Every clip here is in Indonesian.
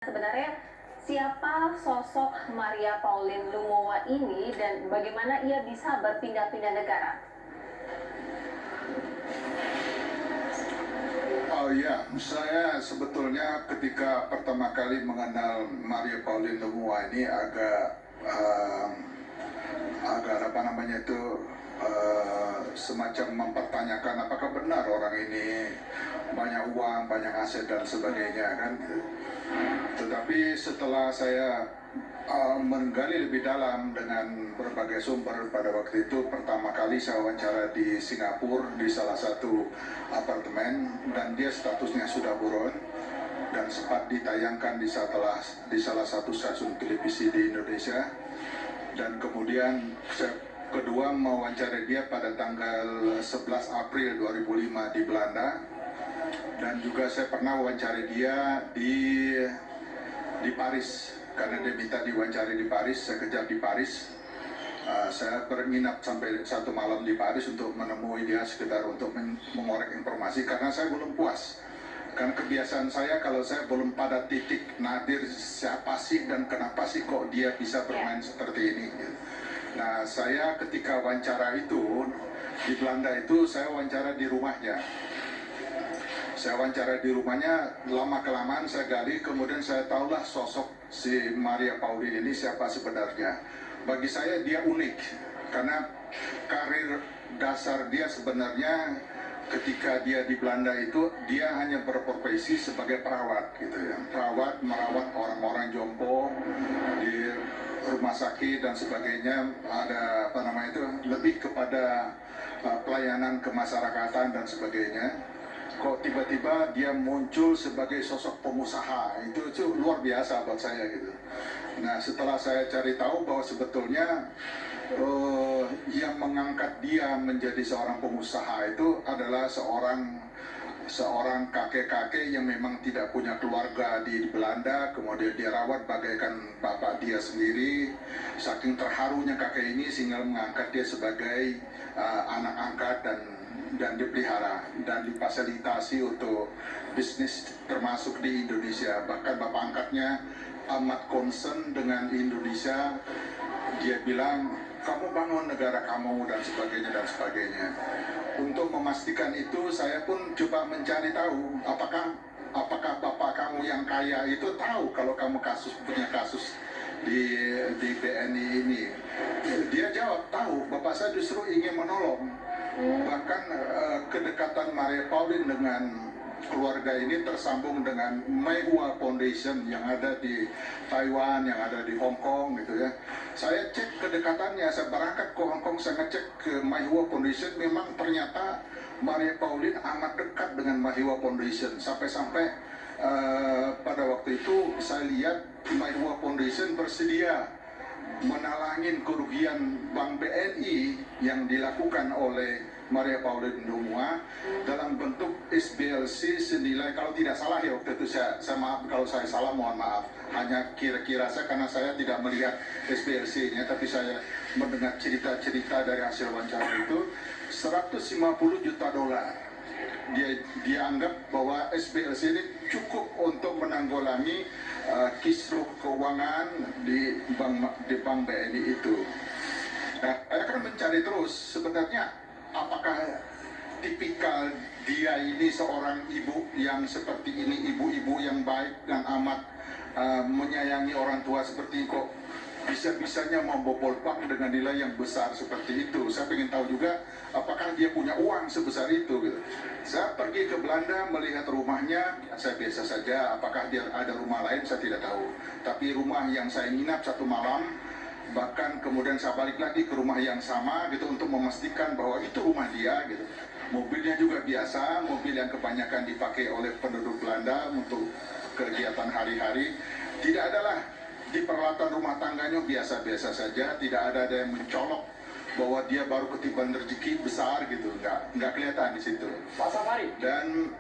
Sebenarnya siapa sosok Maria Pauline Lumowa ini dan bagaimana ia bisa berpindah-pindah negara? Oh iya, saya sebetulnya ketika pertama kali mengenal Maria Pauline Lumowa ini agak apa namanya itu semacam mempertanyakan apakah benar orang ini banyak uang, banyak aset dan sebagainya kan. Tetapi setelah saya menggali lebih dalam dengan berbagai sumber pada waktu itu, pertama kali saya wawancara di Singapura di salah satu apartemen dan dia statusnya sudah buron dan sempat ditayangkan di salah satu stasiun televisi di Indonesia. Dan kemudian saya kedua mewawancarai dia pada tanggal 11 April 2005 di Belanda, dan juga saya pernah wawancarai dia di Paris karena dia minta diwawancari di Paris. Saya kejar di Paris. Saya menginap sampai satu malam di Paris untuk menemui dia sekedar untuk mengorek informasi karena saya belum puas. Karena kebiasaan saya kalau saya belum pada titik nadir siapa sih dan kenapa sih kok dia bisa bermain seperti ini. Nah, saya ketika wawancara itu di Belanda itu saya wawancara di rumahnya. Saya wawancara di rumahnya, lama-kelamaan saya gali, kemudian saya tahulah sosok si Maria Pauline ini siapa sebenarnya. Bagi saya dia unik, karena karir dasar dia sebenarnya ketika dia di Belanda itu, dia hanya berprofesi sebagai perawat gitu ya. Perawat, merawat orang-orang jompo di rumah sakit dan sebagainya, ada apa namanya itu, lebih kepada pelayanan kemasyarakatan dan sebagainya. Kok tiba-tiba dia muncul sebagai sosok pengusaha, itu luar biasa buat saya gitu. Nah, setelah saya cari tahu bahwa sebetulnya yang mengangkat dia menjadi seorang pengusaha itu adalah seorang kakek-kakek yang memang tidak punya keluarga di Belanda, kemudian dia rawat bagaikan bapak dia sendiri. Saking terharunya kakek ini sehingga mengangkat dia sebagai anak angkat dan dipelihara dan difasilitasi untuk bisnis termasuk di Indonesia. Bahkan bapak angkatnya amat concern dengan Indonesia. Dia bilang, kamu bangun negara kamu dan sebagainya dan sebagainya. Untuk memastikan itu saya pun coba mencari tahu apakah bapak kamu yang kaya itu tahu kalau kamu punya kasus di BNI ini. Dia jawab tahu, bapak saya justru ingin menolong. Bahkan kedekatan Maria Pauline dengan keluarga ini tersambung dengan Maihua Foundation yang ada di Taiwan, yang ada di Hong Kong gitu ya. Saya cek kedekatannya, saya berangkat ke Hong Kong, saya ngecek ke Maihua Foundation, memang ternyata Maria Pauline amat dekat dengan Maihua Foundation. Sampai-sampai pada waktu itu saya lihat Maihua Foundation bersedia menalangin kerugian Bank BNI yang dilakukan oleh Maria Pauline Lumowa dalam bentuk SBLC senilai, kalau tidak salah ya waktu itu, saya maaf kalau saya salah, mohon maaf, hanya kira-kira saya karena saya tidak melihat SBLC-nya, tapi saya mendengar cerita-cerita dari hasil wawancara itu 150 juta dolar. Dia anggap bahwa SBLC ini cukup untuk menanggulangi kisruh keuangan di bank BNI itu. Nah, saya akan mencari terus sebenarnya apakah tipikal dia ini seorang ibu yang seperti ini, ibu-ibu yang baik dan amat menyayangi orang tua seperti kok bisa-bisanya membobol bank dengan nilai yang besar seperti itu. Saya ingin tahu juga apakah dia punya uang sebesar itu gitu. Saya pergi ke Belanda melihat rumahnya, saya biasa saja. Apakah dia ada rumah lain saya tidak tahu. Tapi rumah yang saya nginap satu malam, bahkan kemudian saya balik lagi ke rumah yang sama gitu untuk memastikan bahwa itu rumah dia gitu. Mobilnya juga biasa, mobil yang kebanyakan dipakai oleh penduduk Belanda untuk kegiatan hari-hari. Tidak adalah di peralatan rumah tangganya biasa-biasa saja, tidak ada yang mencolok bahwa dia baru ketiban rezeki besar gitu, nggak kelihatan di situ. Pak Safari. Dan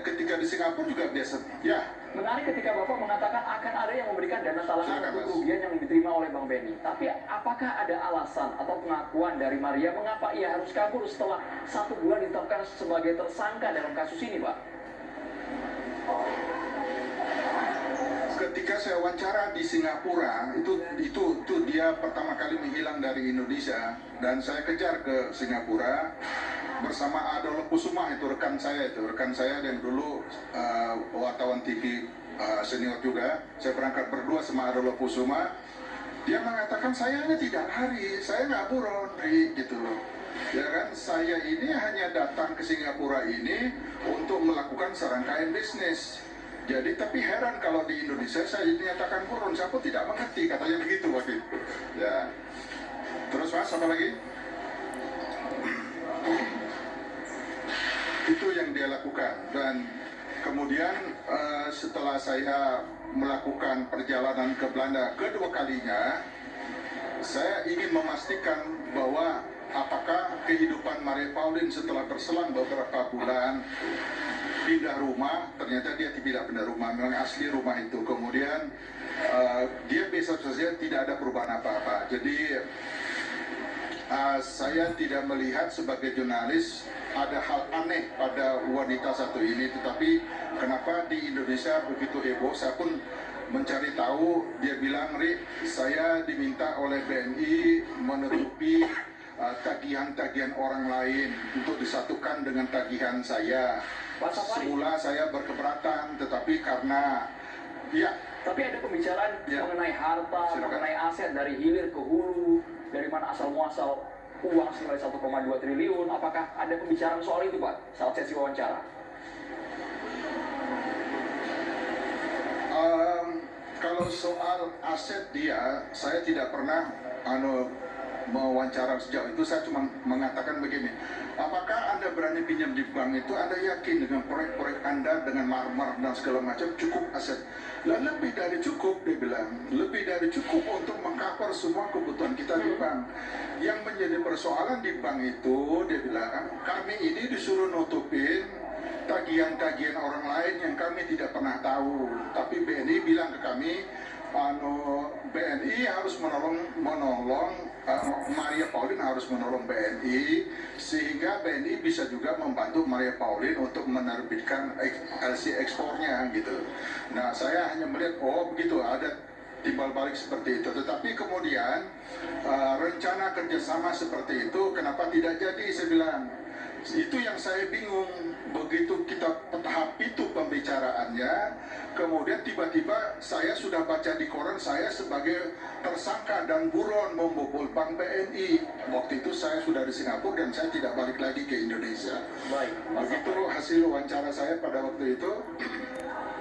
ketika di Singapura juga biasa, ya. Menarik ketika Bapak mengatakan akan ada yang memberikan dana talangan untuk kerugian yang diterima oleh Bank BNI. Tapi apakah ada alasan atau pengakuan dari Maria mengapa ia harus kabur setelah 1 bulan ditetapkan sebagai tersangka dalam kasus ini, Pak? ketika saya wawancara di Singapura, itu dia pertama kali menghilang dari Indonesia, dan saya kejar ke Singapura bersama Adolf Kusuma, itu rekan saya yang dulu wartawan TV senior juga. Saya berangkat berdua sama Adolf Kusuma. Dia mengatakan saya hanya 3 hari, saya nggak buron, gitu. Ya kan, saya ini hanya datang ke Singapura ini untuk melakukan serangkaian bisnis. Jadi, tapi heran kalau di Indonesia saya dinyatakan buron, saya pun tidak mengerti, katanya begitu waktu itu. Ya. Terus Mas, apa lagi? Itu yang dia lakukan. Dan kemudian setelah saya melakukan perjalanan ke Belanda kedua kalinya, saya ingin memastikan bahwa apakah kehidupan Maria Pauline setelah berselang beberapa bulan pindah rumah, ternyata dia tidak pindah rumah, memang asli rumah itu. Kemudian dia biasa saja, tidak ada perubahan apa-apa. Jadi saya tidak melihat sebagai jurnalis ada hal aneh pada wanita satu ini, tetapi kenapa di Indonesia begitu heboh. Saya pun mencari tahu. Dia bilang, Rik, saya diminta oleh BNI menutupi tagihan-tagihan orang lain untuk disatukan dengan tagihan saya. Semula saya berkeberatan, tetapi karena tapi ada pembicaraan ya, mengenai harta, silakan, mengenai aset dari hilir ke hulu, dari mana asal muasal uang senilai 1,2 triliun. Apakah ada pembicaraan soal itu, Pak, saat sesi wawancara? Kalau soal aset dia, saya tidak pernah mewawancara sejauh itu. Saya cuma mengatakan begini, apakah Anda berani pinjam di bank itu, Anda yakin dengan proyek-proyek Anda dengan marmer dan segala macam cukup aset? Dan lebih dari cukup, dia bilang, lebih dari cukup untuk mengcover semua kebutuhan kita di bank. Yang menjadi persoalan di bank itu, dia bilang, kami ini disuruh nutupin tagihan-tagihan orang lain yang kami tidak pernah tahu. Tapi BNI bilang ke kami, BNI harus menolong Maria Pauline harus menolong BNI, sehingga BNI bisa juga membantu Maria Pauline untuk menerbitkan LC ekspornya gitu. Nah, saya hanya melihat, oh begitu, ada timbal balik seperti itu. Tetapi kemudian rencana kerjasama seperti itu kenapa tidak jadi, saya bilang. Itu yang saya bingung. Begitu kita tahap itu pembicaraannya, kemudian tiba-tiba saya sudah baca di koran saya sebagai tersangka dan buron membobol bank BNI. Waktu itu saya sudah di Singapura dan saya tidak balik lagi ke Indonesia. Baik, begitu hasil wawancara saya pada waktu itu.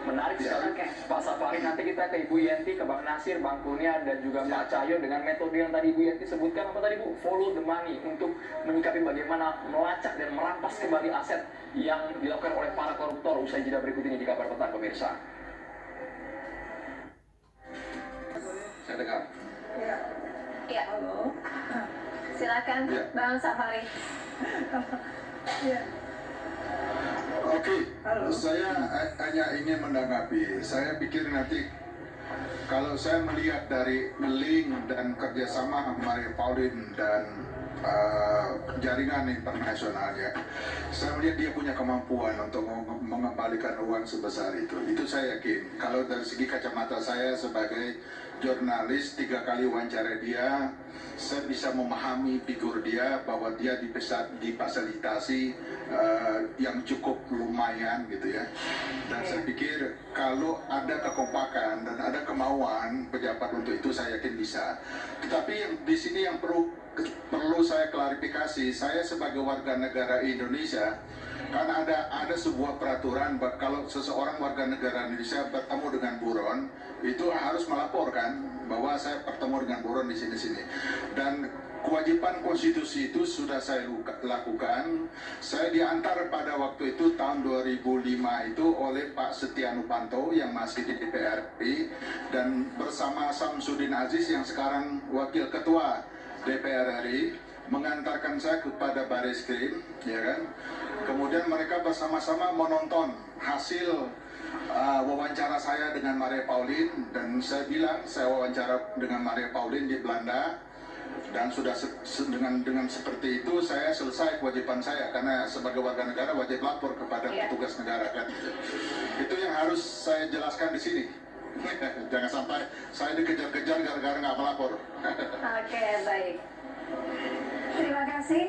Menarik sekali, Pak Safari. Nanti kita ke Ibu Yenti, ke Bang Nasir, Bang Kurnia, dan juga Pak Cahyo dengan metode yang tadi Ibu Yenti sebutkan. Apa tadi, Bu? Follow the money, untuk menyikapi bagaimana melacak dan merampas kembali aset yang dilakukan oleh para koruptor. Usai jeda berikut ini di Kabar Petang, pemirsa. Saya dengar. Ya. Halo. Silakan, ya, Bang Safari. Ya. Oke, saya hanya ingin menanggapi. Saya pikir nanti kalau saya melihat dari link dan kerjasama Maria Pauline dan jaringan internasionalnya, saya melihat dia punya kemampuan untuk mengembalikan uang sebesar itu. Itu saya yakin. Kalau dari segi kacamata saya sebagai jurnalis 3 kali wawancara dia, saya bisa memahami figur dia bahwa dia difasilitasi yang cukup lumayan gitu ya. Dan saya pikir kalau ada kekompakan dan ada kemauan pejabat untuk itu, saya yakin bisa. Tetapi yang di sini yang perlu saya klarifikasi, saya sebagai warga negara Indonesia, karena ada sebuah peraturan kalau seseorang warga negara Indonesia bertemu dengan buron, itu harus melaporkan bahwa saya bertemu dengan buron di sini-sini. Dan kewajiban konstitusi itu sudah saya lakukan. Saya diantar pada waktu itu tahun 2005 itu oleh Pak Setia Novanto yang masih di DPR RI, dan bersama Samsudin Aziz yang sekarang wakil ketua DPR RI, mengantarkan saya kepada Bareskrim, ya kan. Kemudian mereka bersama-sama menonton hasil wawancara saya dengan Maria Pauline, dan saya bilang saya wawancara dengan Maria Pauline di Belanda, dan sudah dengan seperti itu saya selesai kewajiban saya, karena sebagai warga negara wajib lapor kepada petugas negara kan. Itu yang harus saya jelaskan di sini. Jangan sampai saya dikejar-kejar gara-gara nggak melapor. Oke, baik. Terima kasih.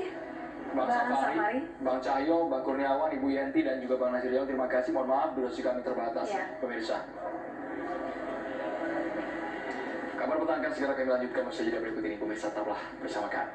Bang Safari, Bang Cahyo, Bang Kurniawan, Ibu Yenti, dan juga Bang Nasir Yawan, terima kasih. Mohon maaf, durasi kami terbatas, Ya. pemirsa. Kabar petang akan segera kami lanjutkan usai jeda berikut ini. Pemirsa, tetaplah bersama kami.